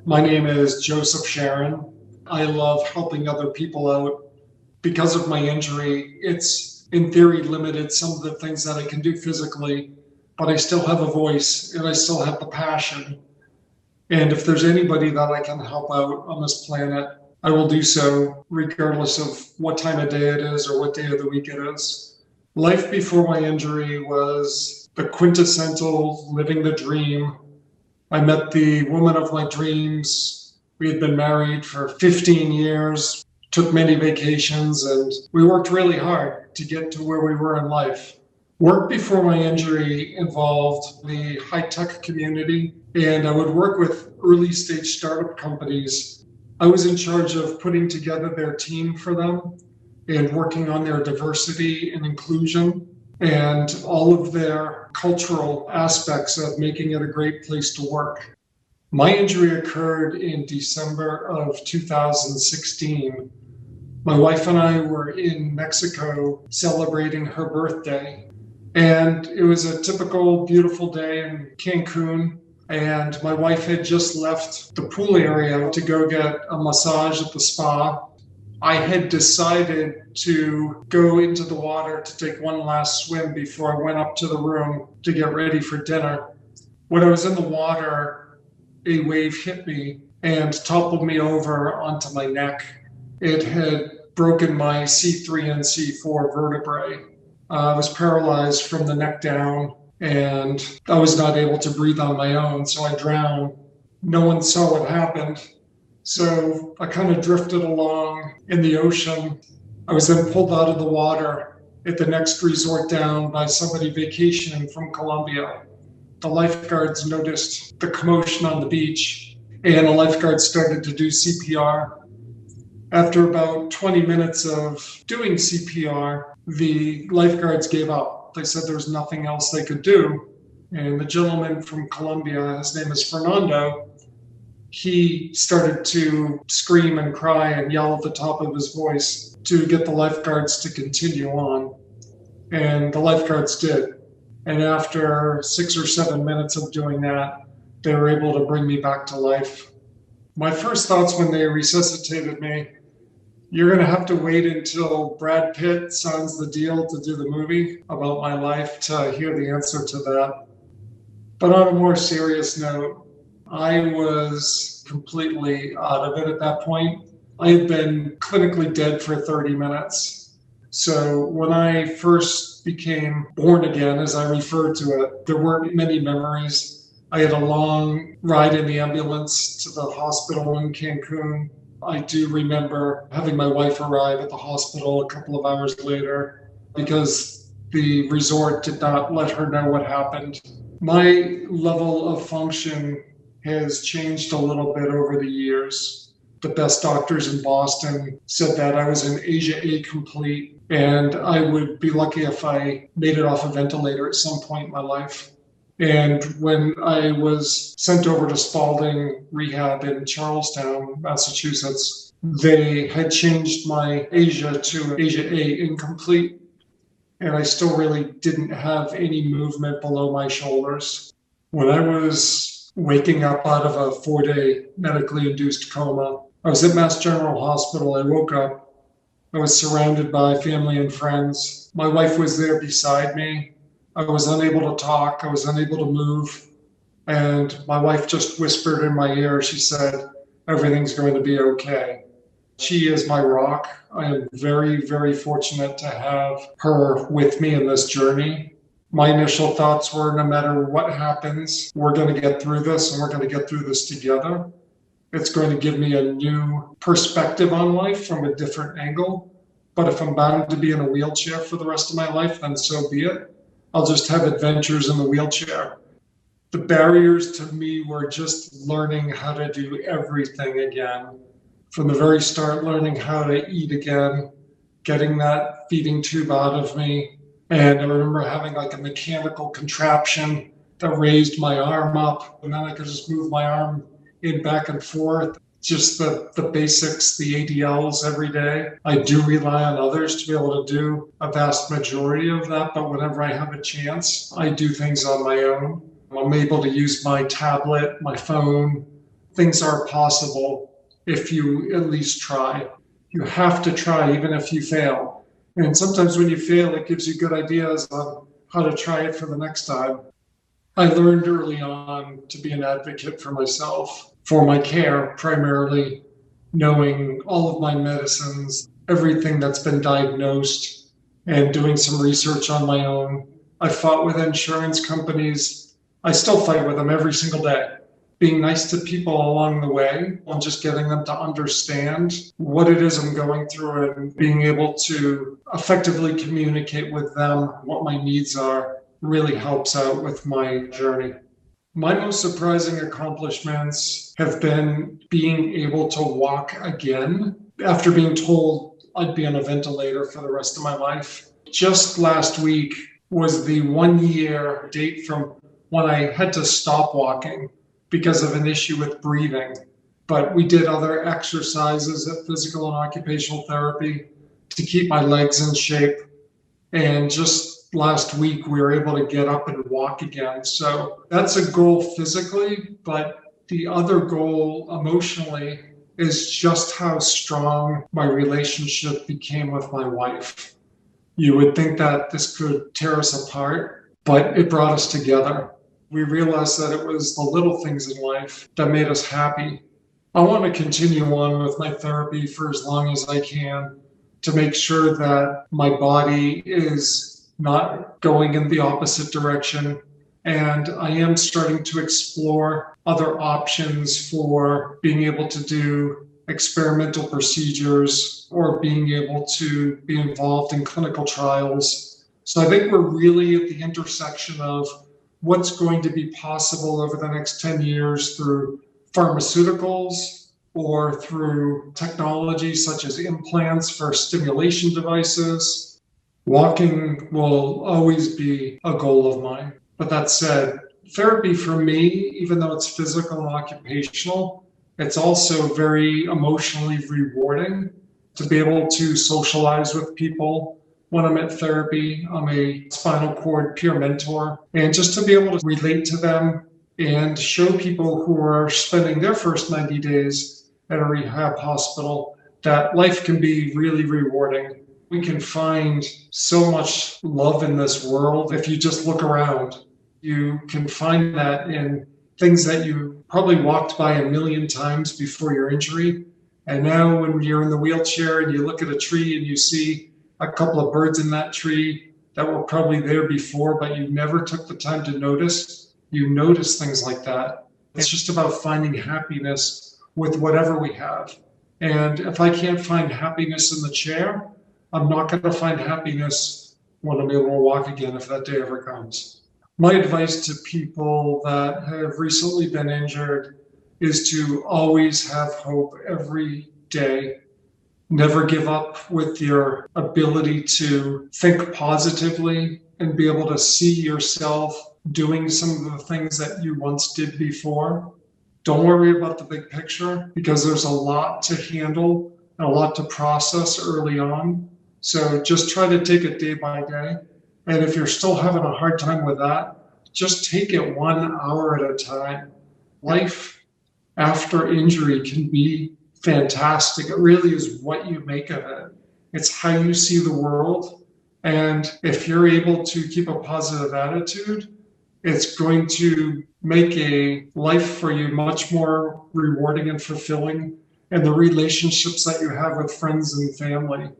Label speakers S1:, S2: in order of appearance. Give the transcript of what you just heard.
S1: My name is Joseph Sharron. I love helping other people out. Because of my injury, it's in theory limited some of the things that I can do physically, but I still have a voice and I still have the passion. And if there's anybody that I can help out on this planet, I will do so regardless of what time of day it is or what day of the week it is. Life before my injury was the quintessential living the dream. I met the woman of my dreams. We had been married for 15 years, took many vacations, and we worked really hard to get to where we were in life. Work before my injury involved the high-tech community, and I would work with early-stage startup companies. I was in charge of putting together their team for them and working on their diversity and inclusion and all of their cultural aspects of making it a great place to work. My injury occurred in December of 2016. My wife and I were in Mexico celebrating her birthday, and it was a typical beautiful day in Cancun. And my wife had just left the pool area to go get a massage at the spa. I had decided to go into the water to take one last swim before I went up to the room to get ready for dinner. When I was in the water, a wave hit me and toppled me over onto my neck. It had broken my C3 and C4 vertebrae. I was paralyzed from the neck down, and I was not able to breathe on my own, so I drowned. No one saw what happened. So I kind of drifted along in the ocean. I was then pulled out of the water at the next resort down by somebody vacationing from Colombia. The lifeguards noticed the commotion on the beach, and the lifeguards started to do CPR. After about 20 minutes of doing CPR, the lifeguards gave up. They said there was nothing else they could do. And the gentleman from Colombia, his name is Fernando, he started to scream and cry and yell at the top of his voice to get the lifeguards to continue on. And the lifeguards did. And after 6 or 7 minutes of doing that, they were able to bring me back to life. My first thoughts when they resuscitated me, you're going to have to wait until Brad Pitt signs the deal to do the movie about my life to hear the answer to that. But on a more serious note, I was completely out of it at that point. I had been clinically dead for 30 minutes. So when I first became born again, as I refer to it, there weren't many memories. I had a long ride in the ambulance to the hospital in Cancun. I do remember having my wife arrive at the hospital a couple of hours later because the resort did not let her know what happened. My level of function has changed a little bit over the years. The best doctors in Boston said that I was an Asia A complete, and I would be lucky if I made it off a ventilator at some point in my life. And when I was sent over to Spalding Rehab in Charlestown, Massachusetts, they had changed my Asia to Asia A incomplete, and I still really didn't have any movement below my shoulders. When I was waking up out of a 4-day medically induced coma, I was at Mass General Hospital. I woke up. I was surrounded by family and friends. My wife was there beside me. I was unable to talk. I was unable to move. And my wife just whispered in my ear. She said, "Everything's going to be okay." She is my rock. I am very, very fortunate to have her with me in this journey. My initial thoughts were, no matter what happens, we're going to get through this, and we're going to get through this together. It's going to give me a new perspective on life from a different angle. But if I'm bound to be in a wheelchair for the rest of my life, then so be it. I'll just have adventures in the wheelchair. The barriers to me were just learning how to do everything again. From the very start, learning how to eat again, getting that feeding tube out of me. And I remember having like a mechanical contraption that raised my arm up, and then I could just move my arm in back and forth. Just the basics, the ADLs every day. I do rely on others to be able to do a vast majority of that, but whenever I have a chance, I do things on my own. I'm able to use my tablet, my phone, things are possible if you at least try. You have to try, even if you fail. And sometimes when you fail, it gives you good ideas on how to try it for the next time. I learned early on to be an advocate for myself, for my care, primarily knowing all of my medicines, everything that's been diagnosed, and doing some research on my own. I fought with insurance companies. I still fight with them every single day. Being nice to people along the way and just getting them to understand what it is I'm going through and being able to effectively communicate with them what my needs are really helps out with my journey. My most surprising accomplishments have been being able to walk again after being told I'd be on a ventilator for the rest of my life. Just last week was the 1 year date from when I had to stop walking because of an issue with breathing. But we did other exercises at physical and occupational therapy to keep my legs in shape. And just last week, we were able to get up and walk again. So that's a goal physically, but the other goal emotionally is just how strong my relationship became with my wife. You would think that this could tear us apart, but it brought us together. We realized that it was the little things in life that made us happy. I want to continue on with my therapy for as long as I can to make sure that my body is not going in the opposite direction. And I am starting to explore other options for being able to do experimental procedures or being able to be involved in clinical trials. So I think we're really at the intersection of what's going to be possible over the next 10 years through pharmaceuticals or through technology such as implants for stimulation devices. Walking will always be a goal of mine. But that said, therapy for me, even though it's physical and occupational, it's also very emotionally rewarding to be able to socialize with people. When I'm at therapy, I'm a spinal cord peer mentor, and just to be able to relate to them and show people who are spending their first 90 days at a rehab hospital that life can be really rewarding. We can find so much love in this world if you just look around. You can find that in things that you probably walked by a million times before your injury. And now when you're in the wheelchair and you look at a tree and you see a couple of birds in that tree that were probably there before, but you never took the time to notice, you notice things like that. It's just about finding happiness with whatever we have. And if I can't find happiness in the chair, I'm not going to find happiness when I'm able to walk again, if that day ever comes. My advice to people that have recently been injured is to always have hope every day. Never give up with your ability to think positively and be able to see yourself doing some of the things that you once did before. Don't worry about the big picture because there's a lot to handle and a lot to process early on. So just try to take it day by day. And if you're still having a hard time with that, just take it 1 hour at a time. Life after injury can be fantastic. It really is what you make of it. It's how you see the world. And if you're able to keep a positive attitude, it's going to make a life for you much more rewarding and fulfilling. And the relationships that you have with friends and family